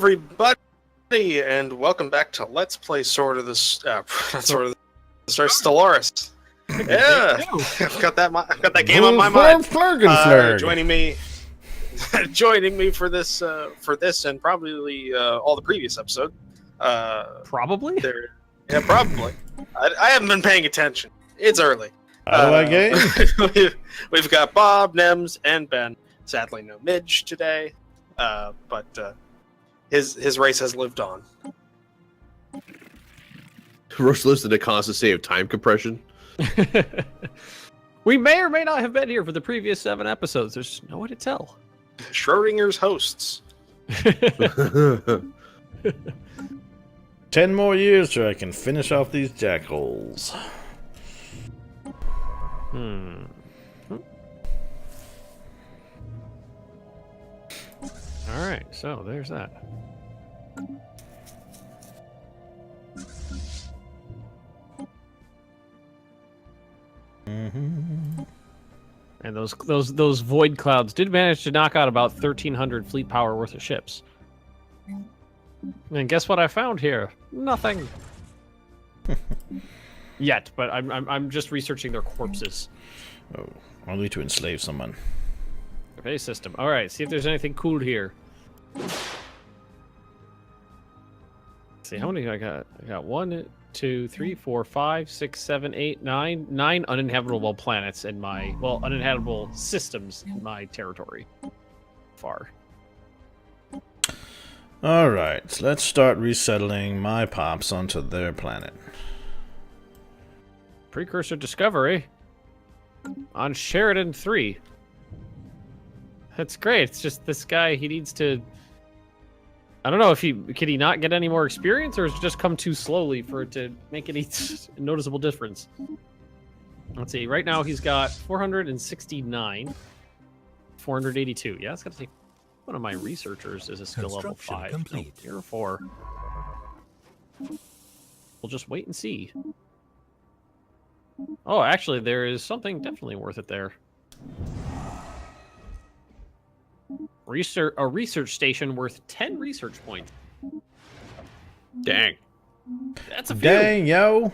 everybody, and welcome back to Let's Play Sword of the Stellaris. Yeah, I've got that game on my mind. Joining me for this and probably all the previous episodes. Probably. Yeah, probably. I haven't been paying attention. It's early. Game. We've got Bob, Nemes, and Ben. Sadly, no Midge today, but his race has lived on. Roche lives in a constant state of time compression. We may or may not have been here for the previous 7 episodes. There's no way to tell. Schrodinger's hosts. 10 more years so I can finish off these jackholes. Alright, so there's that. And those void clouds did manage to knock out about 1,300 fleet power worth of ships. And guess what I found here? Nothing. Yet, but I'm just researching their corpses. Oh, only to enslave someone. Pay system. All right, see if there's anything cool here. Let's see how many I got. I got 1, 2, 3, 4, 5, 6, 7, 8, 9. 9 uninhabitable planets in my uninhabitable systems in my territory. Far. All right, let's start resettling my pops onto their planet. Precursor discovery on Sheridan 3. That's great. It's just this guy, he needs to... I don't know if can he not get any more experience, or has it just come too slowly for it to make any noticeable difference? Let's see. Right now he's got 469. 482. Yeah, it's got to take... One of my researchers is a skill level 5. Complete. No, 4. We'll just wait and see. Oh, actually, there is something definitely worth it there. A research station worth 10 research points. Dang. That's a few. Dang, yo.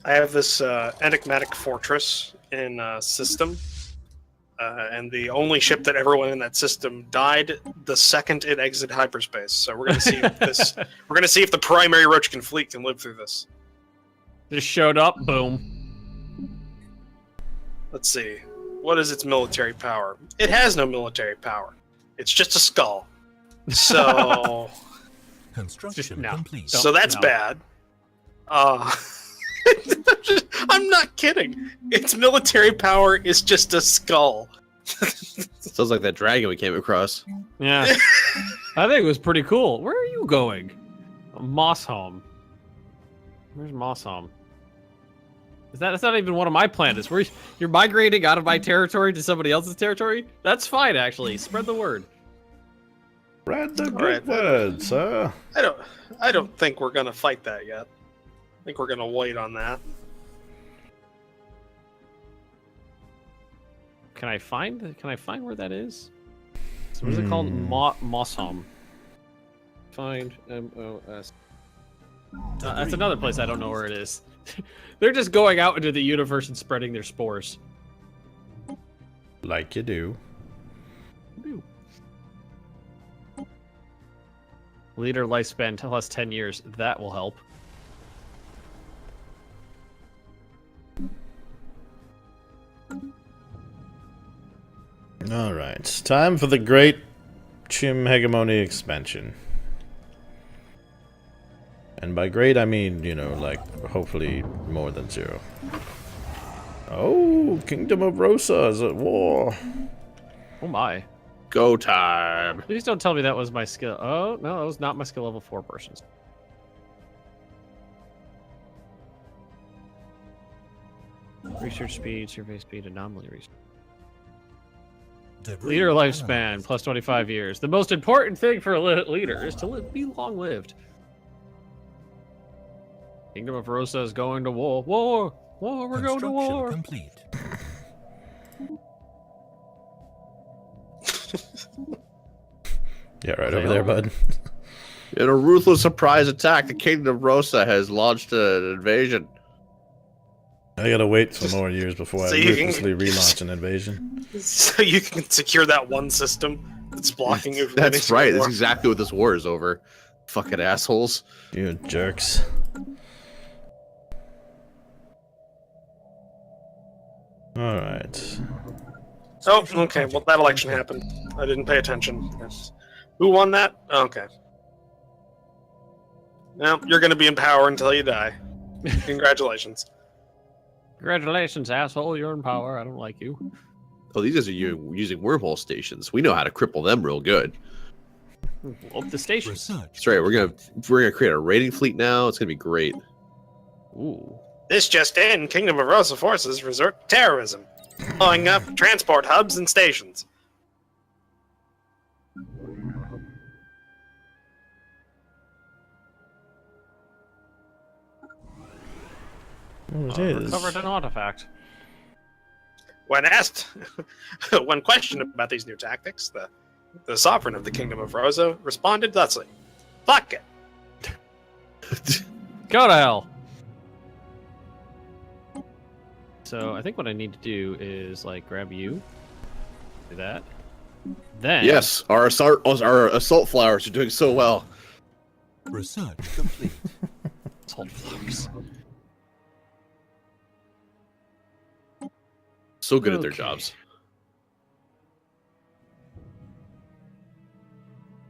I have this enigmatic fortress in system, and the only ship that everyone in that system died the second it exited hyperspace. So we're gonna see if this. We're gonna see if the primary Roachkin fleet can live through this. Just showed up. Boom. Let's see. What is its military power? It has no military power. It's just a skull. So, Construction complete. So that's bad. I'm not kidding. Its military power is just a skull. Sounds like that dragon we came across. Yeah. I think it was pretty cool. Where are you going? Mossholm. Where's Mossholm? That's not even one of my planets. You're migrating out of my territory to somebody else's territory? That's fine, actually. Spread the word. Spread the good word, sir. I don't think we're gonna fight that yet. I think we're gonna wait on that. Can I find where that is? So what is it called? Mossholm. Find MOS. That's another place I don't know where it is. They're just going out into the universe and spreading their spores. Like you do. Leader lifespan plus 10 years. That will help. Alright, time for the great Chimm Hegemony expansion. And by great, I mean, you know, like, hopefully more than 0. Oh, Kingdom of Rosa is at war. Oh my. Go time. Please don't tell me that was my skill. Oh, no, that was not my skill level 4 person. Research speed, survey speed, anomaly research. Leader lifespan, plus 25 years. The most important thing for a leader is to be long-lived. Kingdom of Rosa is going to war. War! War! We're going to war! Complete. Yeah, right over there, bud. In a ruthless surprise attack, the Kingdom of Rosa has launched an invasion. I gotta wait some more years before So I you can- ruthlessly relaunch an invasion. So you can secure that one system that's blocking you from That's finishing right. the That's war. exactly what this war is over. Fucking assholes. You jerks. Alright. Oh, okay. Well, that election happened. I didn't pay attention. Yes. Who won that? Okay. Well, you're going to be in power until you die. Congratulations. Congratulations, asshole. You're in power. I don't like you. Oh, these guys are using wormhole stations. We know how to cripple them real good. Blow up the station. Research. That's right. We're gonna create a raiding fleet now. It's gonna be great. Ooh. This just in, Kingdom of Rosa forces resort to terrorism, blowing up transport hubs and stations. Oh, it is. Recovered an artifact. When asked, when questioned about these new tactics, the sovereign of the Kingdom of Rosa responded thusly: "Fuck it." Go to hell. So I think what I need to do is like grab you. Do that. Then Yes, our assault flowers are doing so well. Research complete. Assault flowers. So good at their Okay. jobs.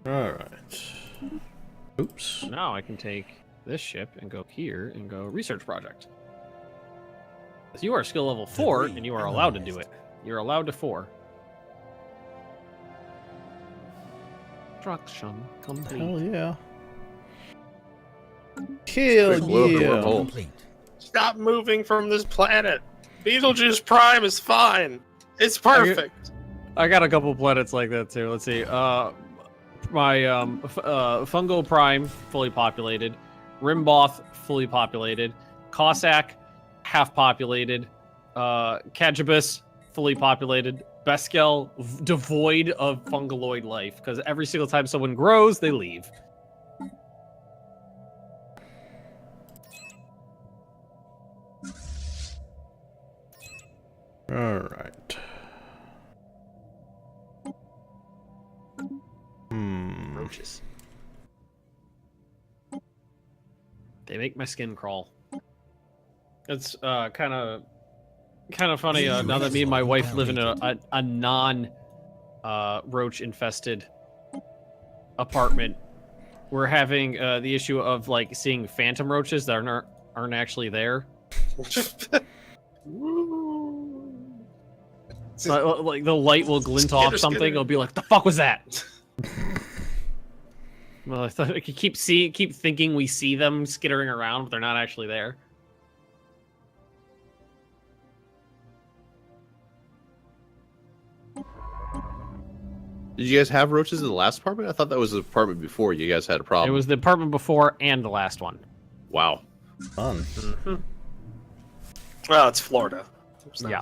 Alright. Oops. Now I can take this ship and go here and go research project. You are skill level 4 and you are allowed to do it. You're allowed to 4. Construction complete. Hell yeah. Hell Quick load to yeah. wormhole. Complete. Stop moving from this planet. Betelgeuse Prime is fine. It's perfect. I got a couple planets like that too. Let's see. My Fungo Prime fully populated, Rimboth fully populated, Cossack half populated, Cagibus fully populated, Beskel devoid of fungaloid life because every single time someone grows, they leave. Alright. Roaches. They make my skin crawl. It's kind of funny now that me and my wife live in a non roach infested apartment. We're having the issue of like seeing phantom roaches that aren't actually there. So like the light will glint off something. Skitter. It'll be like, "The fuck was that?" Well, I thought I could keep thinking we see them skittering around, but they're not actually there. Did you guys have roaches in the last apartment? I thought that was the apartment before you guys had a problem. It was the apartment before and the last one. Wow. Fun. Well, it's Florida. It's not- Yeah.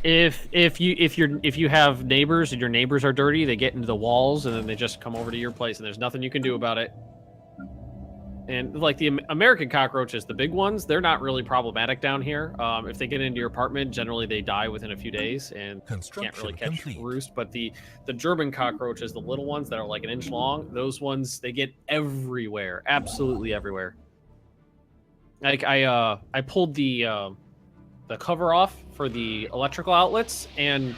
If you have neighbors and your neighbors are dirty, they get into the walls and then they just come over to your place and there's nothing you can do about it. And like the American cockroaches, the big ones, they're not really problematic down here. If they get into your apartment, generally they die within a few days and can't really catch complete. roost. But the German cockroaches, the little ones that are like an inch long, those ones they get everywhere, absolutely everywhere. Like I pulled the cover off for the electrical outlets and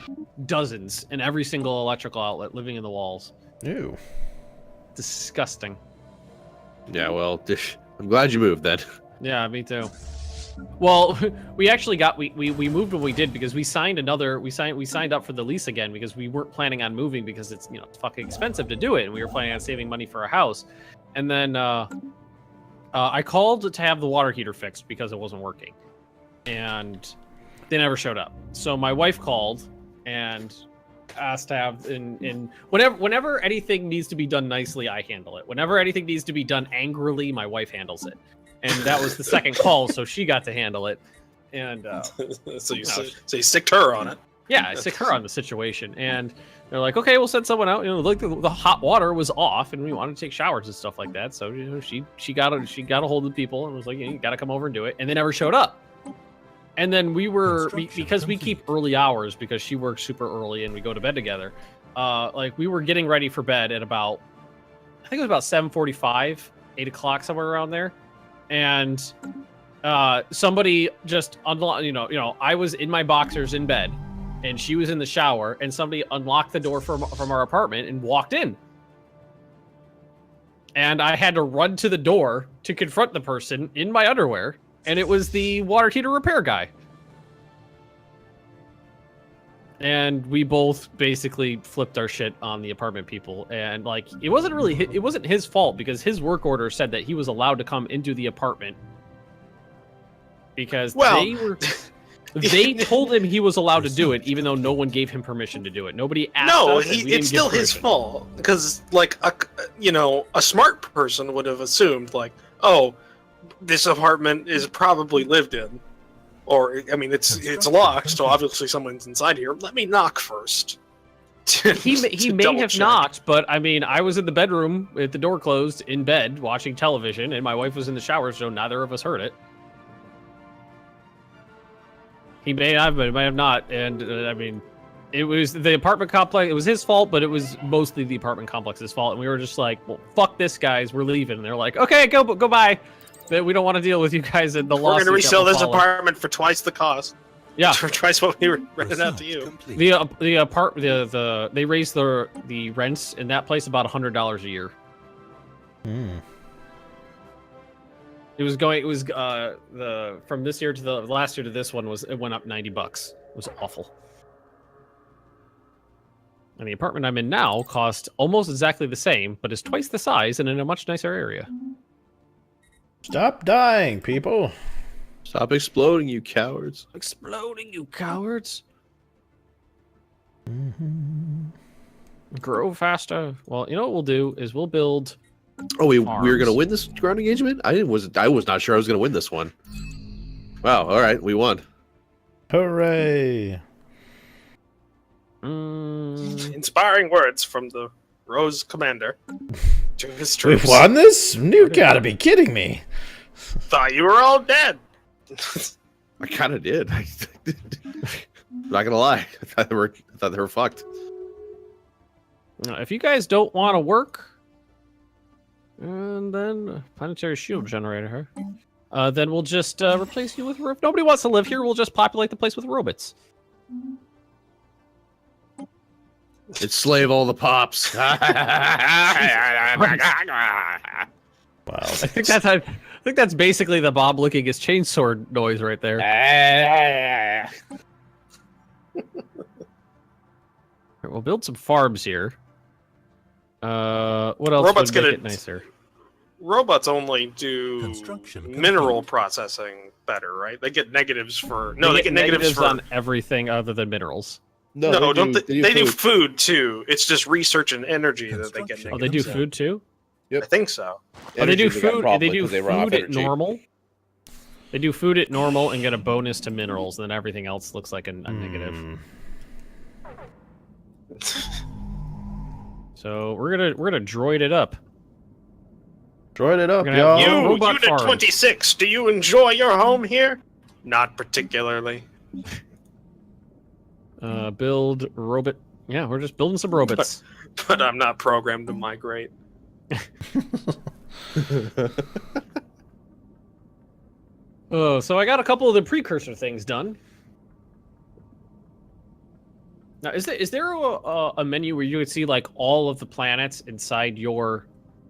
dozens in every single electrical outlet living in the walls. Ew. Disgusting. Yeah, well, I'm glad you moved then. Yeah, me too. Well, we actually got we moved when we did because we signed up for the lease again because we weren't planning on moving because it's it's fucking expensive to do it and we were planning on saving money for a house. And then I called to have the water heater fixed because it wasn't working. And they never showed up. So my wife called and asked to have in whenever anything needs to be done nicely, I handle it. Whenever anything needs to be done angrily, my wife handles it. And that was the second call, so she got to handle it. And So you sicked her on it. Yeah, I sick her on the situation, and they're like, okay, we'll send someone out. You know, like the hot water was off, and we wanted to take showers and stuff like that. So you know, she got a hold of the people and was like, you got to come over and do it. And they never showed up. And then we were because we keep early hours because she works super early and we go to bed together. Like we were getting ready for bed at about, I think it was about 7:45, 8 o'clock, somewhere around there, and somebody just unlocked. You know, I was in my boxers in bed. And she was in the shower, and somebody unlocked the door from our apartment and walked in. And I had to run to the door to confront the person in my underwear, and it was the water heater repair guy. And we both basically flipped our shit on the apartment people, and like it wasn't his fault because his work order said that he was allowed to come into the apartment because They told him he was allowed to do it, even though no one gave him permission to do it. Nobody asked us. It's still his fault because, like, a smart person would have assumed, like, oh, this apartment is probably lived in, or I mean, it's locked, so obviously someone's inside here. Let me knock first. He may have knocked, but I mean, I was in the bedroom with the door closed, in bed, watching television, and my wife was in the shower, so neither of us heard it. He may have, but it might have not. And I mean, it was the apartment complex. It was his fault, but it was mostly the apartment complex's fault. And we were just like, well, fuck this, guys. We're leaving. And they're like, okay, go by. But we don't want to deal with you guys in the lawsuit. We're going to resell this apartment for twice the cost. Yeah. For twice what we rented out to you. They raised the rents in that place about $100 a year. Hmm. It was from this year to the last year to this one it went up $90. It was awful. And the apartment I'm in now cost almost exactly the same, but is twice the size and in a much nicer area. Stop dying, people. Stop exploding, you cowards. Exploding, you cowards. Mm-hmm. Grow faster. Well, you know what we'll do is we'll build. Oh, we were gonna win this ground engagement? I was not sure I was gonna win this one. Wow, alright, we won. Hooray. Inspiring words from the Rose Commander to his troops. We've won this? You gotta be kidding me. Thought you were all dead. I kinda did. Not gonna lie. I thought they were fucked. If you guys don't want to work, and then planetary shield generator, then we'll just replace you with. If nobody wants to live here, we'll just populate the place with robots. Enslave all the pops. Wow. I think that's basically the Bob licking his chainsaw noise right there. We'll build some farms here. What else Robots would make it nicer? Robots only do mineral processing better, right? They get negatives for they get negatives for on everything other than minerals. No, they do food too. It's just research and energy that they get negatives. Oh, they do food too? Yep. I think so. Oh, they do food. They do food at normal. They do food at normal and get a bonus to minerals, and then everything else looks like a negative. So we're gonna droid it up. Droid it up, y'all. You, Robot Unit farm. 26, do you enjoy your home here? Not particularly. Build robot. Yeah, we're just building some robots. But I'm not programmed to migrate. Oh, so I got a couple of the precursor things done. Now, is there a menu where you would see like all of the planets inside your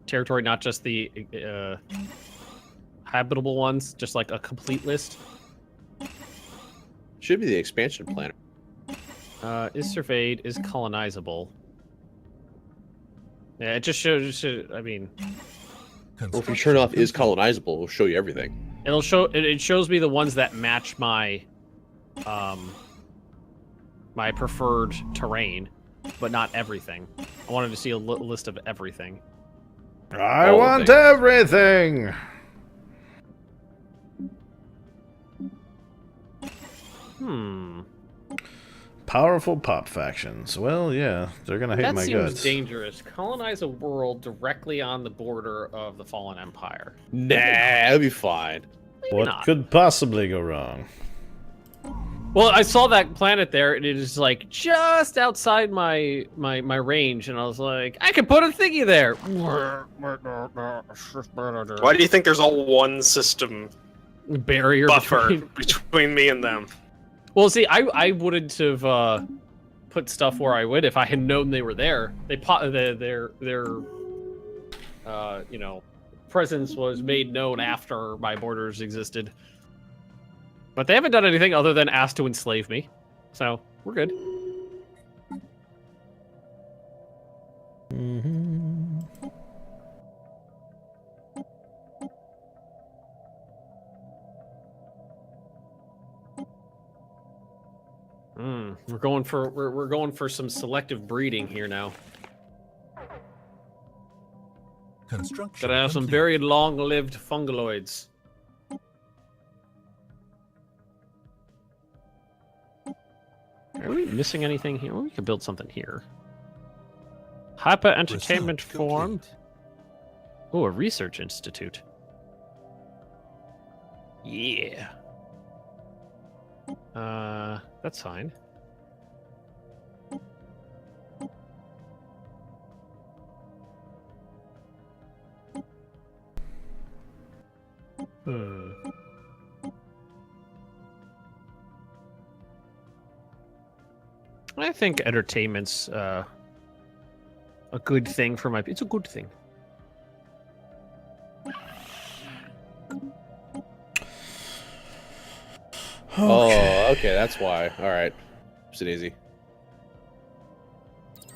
territory, not just the habitable ones, just like a complete list? Should be the expansion planet. Is surveyed, is colonizable. Yeah, it just shows. I mean, Well, if you turn off is colonizable, it'll show you everything. it'll show. It shows me the ones that match my, my preferred terrain, but not everything. I wanted to see a list of everything. I All want things. everything. Powerful pop factions. Well, yeah, they're gonna hate That my seems guts. dangerous. Colonize a world directly on the border of the Fallen Empire. Nah, that'll be fine. Maybe What not. could possibly go wrong? Well, I saw that planet there, and it is like just outside my range, and I was like, I can put a thingy there. Why do you think there's all one system Barrier buffer between... between me and them? Well, see, I wouldn't have put stuff where I would if I had known they were there. They their you know, presence was made known after my borders existed. But they haven't done anything other than ask to enslave me. So, we're good. Mm-hmm. We're going for some selective breeding here now. Construction Gotta have some complete. very long-lived fungaloids. Are we missing anything here? Well, we could build something here. Hyper entertainment Research form. complete. Oh, a research institute. Yeah. That's fine. I think entertainment's a good thing for my. It's a good thing. Oh, okay, that's why. All right, it's easy.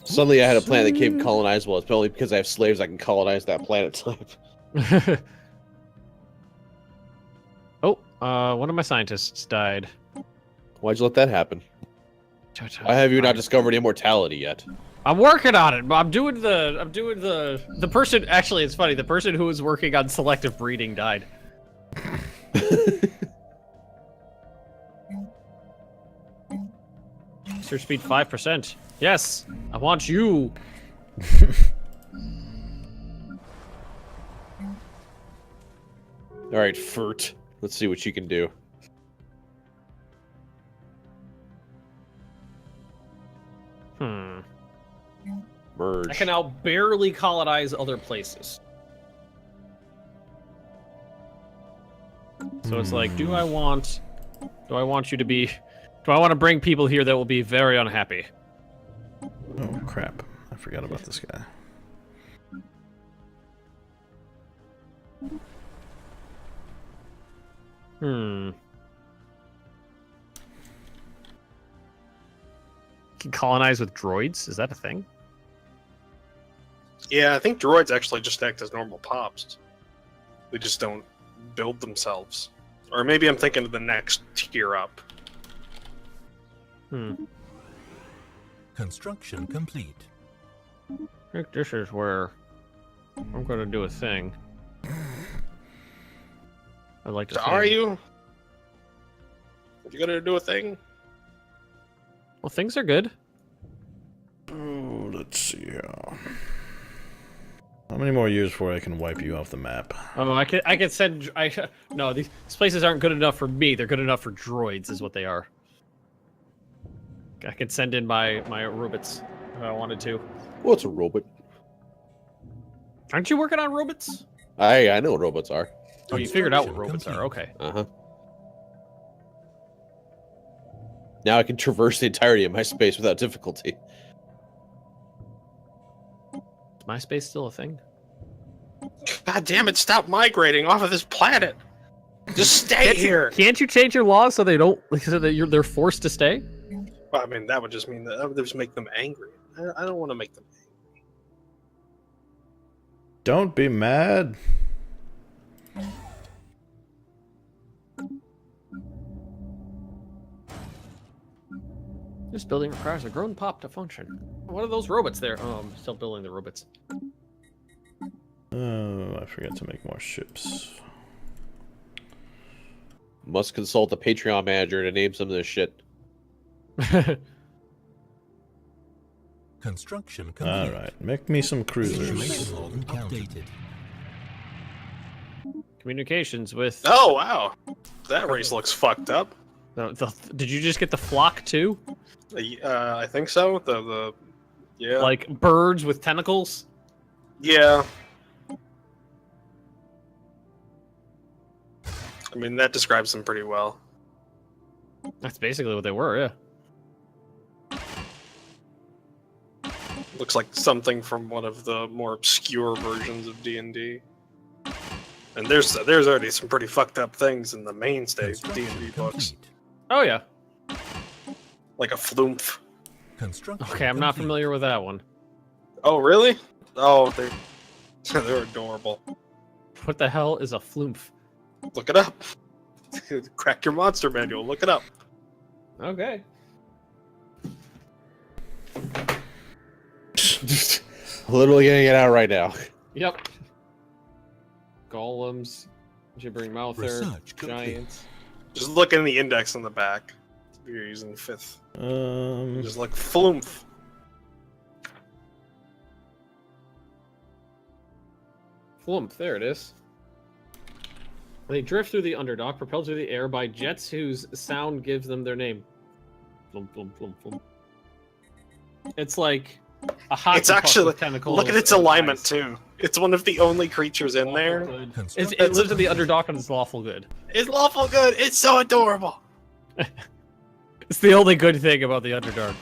Suddenly, I had a planet that came colonizable. It's probably because I have slaves. I can colonize that planet type. One of my scientists died. Why'd you let that happen? Why have you not discovered immortality yet? I'm working on it. I'm doing the person. Actually, it's funny. The person who was working on selective breeding died. Search speed 5%. Yes, I want you. All right, Furt. Let's see what you can do. Merge. I can now barely colonize other places. So it's like, do I want you to be? Do I want to bring people here that will be very unhappy? Oh crap! I forgot about this guy. Can colonize with droids? Is that a thing? Yeah, I think droids actually just act as normal pops. They just don't build themselves. Or maybe I'm thinking of the next tier up. Construction complete. I think this is where I'm going to do a thing. I'd like to. So are you? You gonna do a thing? Well, things are good. Oh, let's see here. How many more years before I can wipe you off the map? Oh, I could send. No, these places aren't good enough for me. They're good enough for droids, is what they are. I could send in my robots if I wanted to. What's a robot? Aren't you working on robots? I know what robots are. Oh, you figured out what Construction robots complete. are. Okay. Uh-huh. Now I can traverse the entirety of my space without difficulty. Is MySpace still a thing? God damn it! Stop migrating off of this planet. Just stay here. Can't you change your laws so they don't, so that they're forced to stay? Well, I mean, that would just mean that would just make them angry. I don't want to make them angry. Don't be mad. This building requires a grown pop to function. What are those robots there? Oh, I'm still building the robots. Oh, I forgot to make more ships. Must consult the Patreon manager to name some of this shit. Construction complete. Alright, make me some cruisers. Information log updated. Communications with. Oh wow, that race looks fucked up. Did you just get the flock too? I think so. Yeah. Like birds with tentacles? Yeah. I mean, that describes them pretty well. That's basically what they were, yeah. Looks like something from one of the more obscure versions of D&D. And there's already some pretty fucked up things in the mainstay D&D books. Oh yeah. Like a flumph. Construction Okay, I'm not complete. familiar with that one. Oh, really? Oh, they're adorable. What the hell is a flumph? Look it up. Crack your monster manual. Look it up. Okay. Literally getting it out right now. Yep. Golems, gibbering mouther, Research complete. giants. Just look in the index on the back. If you're using 5th. Just look flumph. Flumph, there it is. They drift through the Underdark, propelled through the air by jets whose sound gives them their name. Flump, flump, flump, flump. It's like a hockey It's actually puck with tentacles. look at its and alignment eyes. too. It's one of the only creatures in Lawful there. good. Construction It lives in the Underdark and it's lawful good. It's lawful good. It's so adorable. It's the only good thing about the Underdark.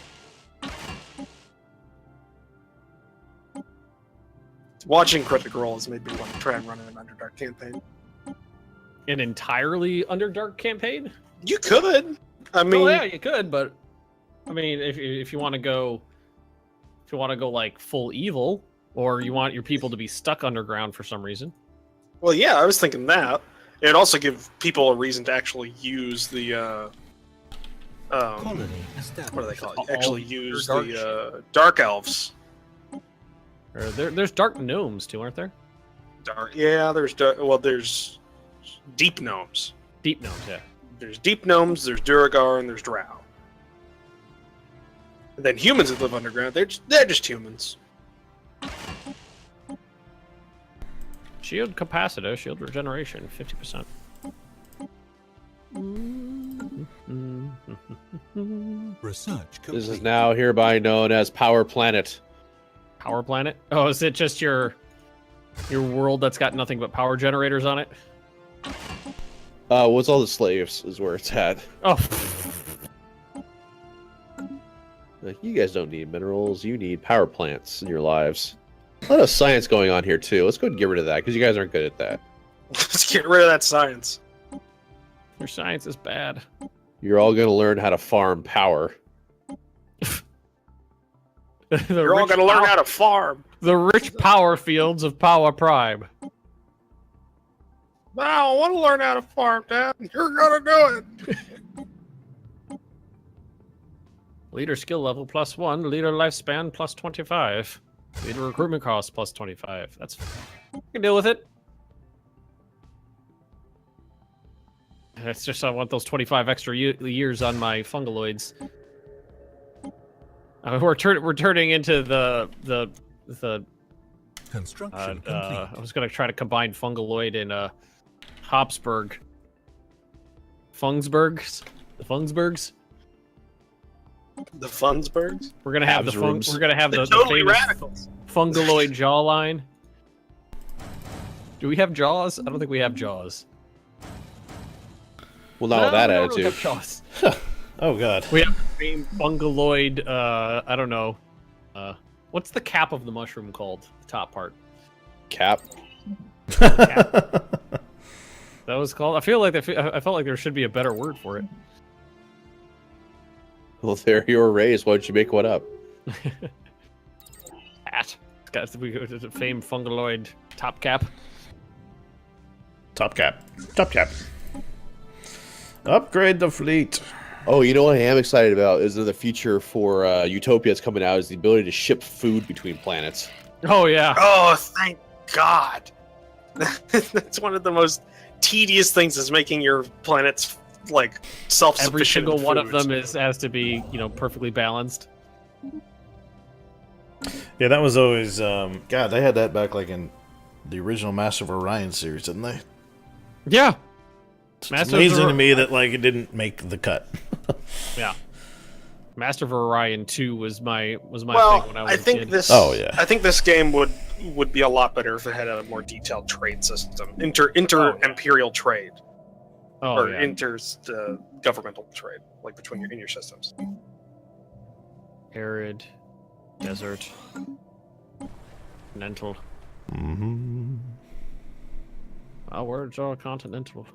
Watching Critical Role has made me want to try and run an Underdark campaign. An entirely Underdark campaign? You could. I mean, Well, yeah, you could, but I mean, if you want to go, like full evil, or you want your people to be stuck underground for some reason. well, yeah, I was thinking that. It'd also give people a reason to actually use the colony established. what do they call it? All Actually use dark the dark elves. Or there's dark gnomes too, aren't there? There's deep gnomes. Deep gnomes, yeah. There's deep gnomes, there's Duragar, and there's Drow. And then humans that live underground, they're just humans. Shield capacitor, shield regeneration, 50%. Research complete. This is now hereby known as Power Planet. Power planet? Oh, is it just your world that's got nothing but power generators on it? What's all the slaves is where it's at. Oh, Like, you guys don't need minerals, you need power plants in your lives. A lot of science going on here too. Let's go ahead and get rid of that because you guys aren't good at that. Let's get rid of that science. your science is bad. You're all going to learn how to farm power. You're all gonna learn how to farm. The rich power fields of Power Prime. No, I want to learn how to farm, Dad. You're gonna do it. Leader skill level +1, leader lifespan +25, leader recruitment cost +25. That's I can deal with it. It's just I want those 25 extra years on my fungaloids. We're turning into the Construction complete. I was gonna try to combine Fungaloid and Habsburg. Fungsbergs? The Fungsbergs? The Funsbergs? We're gonna have Habsrooms. we're gonna have They're the totally famous radicals. Fungaloid jawline. Do we have jaws? I don't think we have jaws. Well, not with that we don't attitude. really have jaws. Oh god. We have the same Fungaloid, I don't know. What's the cap of the mushroom called? The top part. Cap. That was called. I felt like there should be a better word for it. Well, they're your race. Why don't you make one up? Hat. It's got the famed Fungaloid top cap. Top cap. Top cap. Upgrade the fleet. Oh, you know what I am excited about is the future for Utopia that's coming out is the ability to ship food between planets. Oh yeah. Oh, thank God. That's one of the most tedious things is making your planets like self-sufficient. Every single in one of foods. them has to be, perfectly balanced. Yeah, that was always God. They had that back like in the original Master of Orion series, didn't they? Yeah. It's Master of amazing to me that like it didn't make the cut. Yeah. Master of Orion 2 was my Well, thing when I was I a think kid. this. Oh, yeah. I think this game would be a lot better if it had a more detailed trade system, inter imperial trade, Oh or yeah. inter governmental trade, like between in your systems. Arid, desert, continental. Mm-hmm. Oh, where's all continental?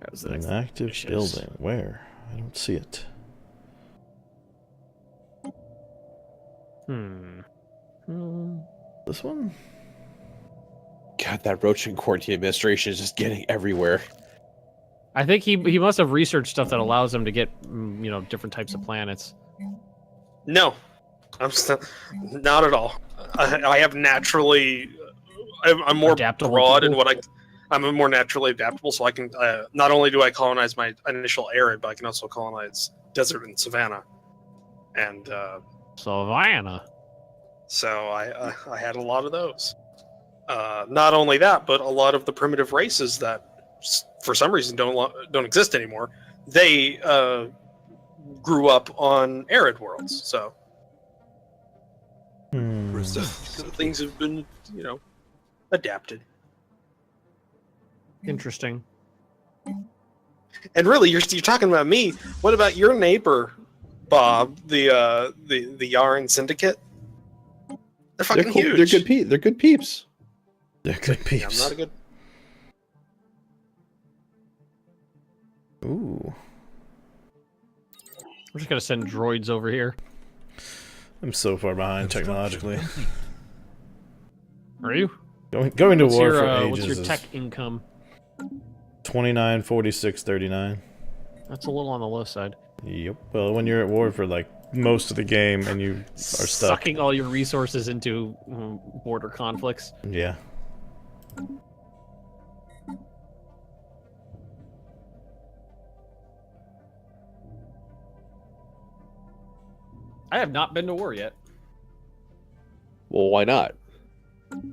How's the An next active wishes? building. Where? I don't see it. This one? God, that Roach and Quarantine administration is just getting everywhere. I think he must have researched stuff that allows him to get different types of planets. No, I'm still not at all. I have naturally. I'm more Adaptable broad in people? what I'm more naturally adaptable, so I can not only do I colonize my initial arid, but I can also colonize desert and savanna, and Savannah. so I had a lot of those. Not only that, but a lot of the primitive races that, for some reason, don't exist anymore. They grew up on arid worlds, so Research things have been, adapted. Interesting. And really, you're talking about me. What about your neighbor, Bob? The Yarn Syndicate. They're fucking cool. huge. They're good peeps. They're good Yeah, peeps. I'm not a good. Ooh. We're just gonna send droids over here. I'm so far behind technologically. Are you? Going to What's war your, for ages what's your is tech income? 29, 46, 39. That's a little on the low side. Yep. Well, when you're at war for like most of the game and you are stuck. Sucking all your resources into border conflicts. Yeah. I have not been to war yet. Well, why not?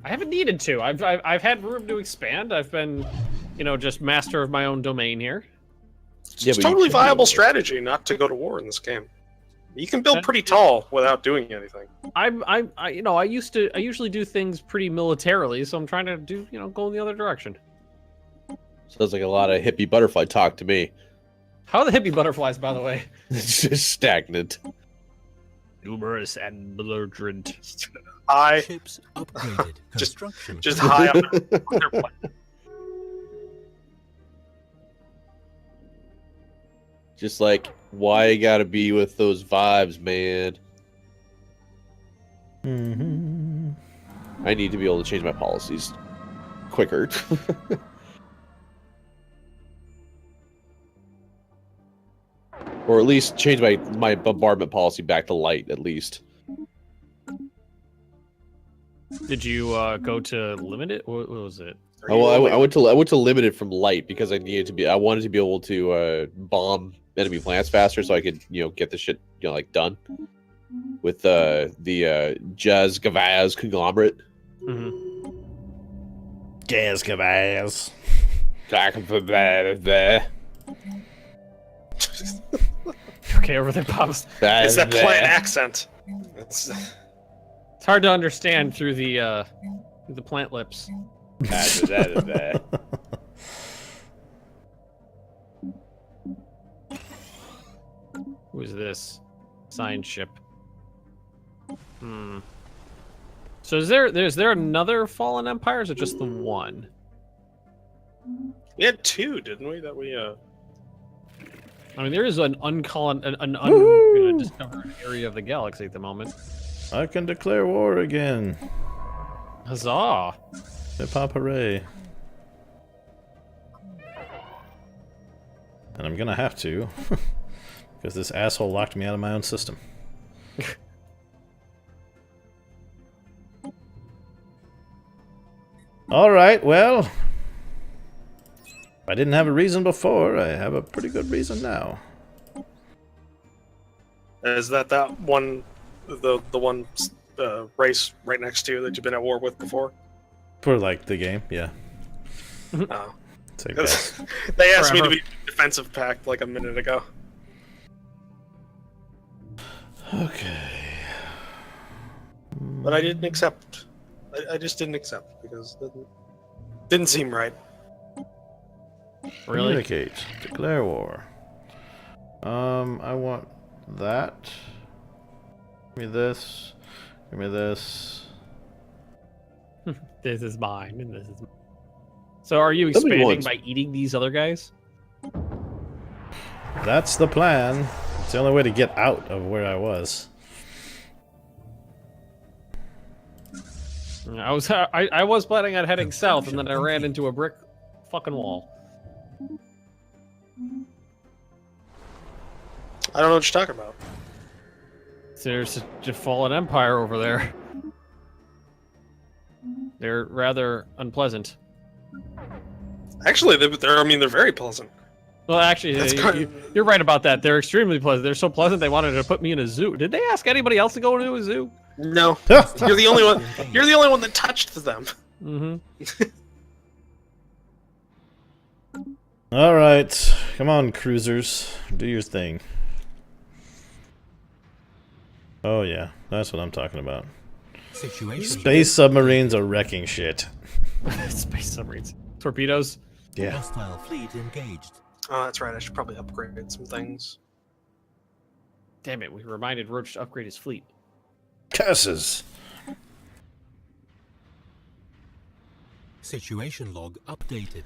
I haven't needed to. I've had room to expand. I've been, just master of my own domain here. It's Yeah, but you totally could be viable able to- strategy not to go to war in this game. You can build pretty tall without doing anything. I usually do things pretty militarily, so I'm trying to go in the other direction. Sounds like a lot of hippie butterfly talk to me. How are the hippie butterflies, by the way? It's just stagnant. Numerous and belligerent. I ships upgraded. Just- Construction. just high on their plane. Just like, why you gotta be with those vibes, man? Mm-hmm. I need to be able to change my policies quicker. Or at least change my bombardment policy back to light, at least. Did you go to limited? What was it? Are Oh, you well, only- I went to limited from light because I wanted to be able to bomb enemy plants faster so I could get the shit done with the Jazz Gavaz conglomerate. Mm-hmm. Gas Gavaz. Okay, over there, Pops. It's that plant accent. It's It's hard to understand through the plant lips. Who is this? Science ship. So is there another fallen empire, or is it just the one? we had two, didn't we? That we I mean, there is an undiscovered area of the galaxy at the moment. I can declare war again. Huzzah! Hip hop hooray. And I'm gonna have to. Because this asshole locked me out of my own system. Alright, well. If I didn't have a reason before, I have a pretty good reason now. is that one The one race right next to you that you've been at war with before? For like the game, yeah. Oh. It's like that. They asked me to Forever. be defensive pact like a minute ago. Okay. But I didn't accept. I just didn't accept because it didn't seem right. Really? Communicate. Declare war. I want that. Give me this. Give me this. This is mine, and this is mine. So are you Somebody expanding wants- by eating these other guys? That's the plan. It's the only way to get out of where I was. I was planning on heading south, and then I ran into a brick fucking wall. I don't know what you're talking about. So there's a fallen empire over there. They're rather unpleasant. Actually, they're very pleasant. Well, actually, That's you're right about that. They're extremely pleasant. They're so pleasant they wanted to put me in a zoo. Did they ask anybody else to go into a zoo? No, you're the only one. You're the only one that touched them. Mm-hmm. All right, come on, cruisers, do your thing. Oh yeah, that's what I'm talking about. Situation. Space submarines are wrecking shit. Space submarines. Torpedoes. Yeah. Hostile fleet engaged. Oh, that's right. I should probably upgrade some things. Damn it, we reminded Roach to upgrade his fleet. Curses. Situation log updated.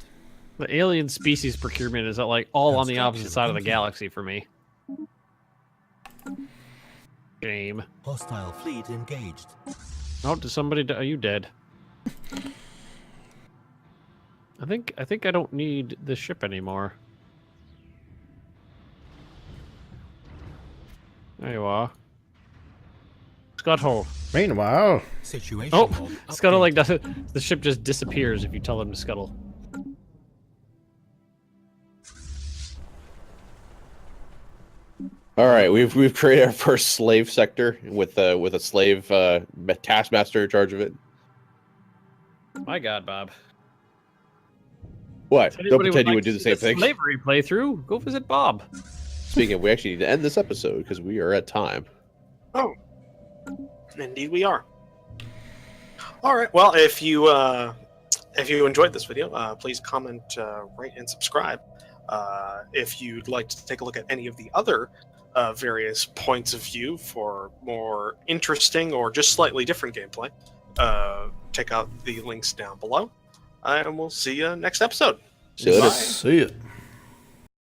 The alien species procurement is like all on the opposite side of the galaxy for me. Game. Hostile fleet engaged. Oh, did somebody? Are you dead? I think I don't need this ship anymore. There you are. Scuttle. Meanwhile, Situation Oh, log scuttle like updated. doesn't. The ship just disappears if you tell them to scuttle. All right, we've created our first slave sector with a slave taskmaster in charge of it. My God, Bob. What? If Don't anybody pretend you like would do to the see same thing. Slavery playthrough. Go visit Bob. Speaking of, we actually need to end this episode because we are at time. Oh, indeed we are. All right. Well, if you enjoyed this video, please comment, rate, and subscribe. If you'd like to take a look at any of the other various points of view for more interesting or just slightly different gameplay, check out the links down below. And we'll see you next episode. See you later. Bye. see it.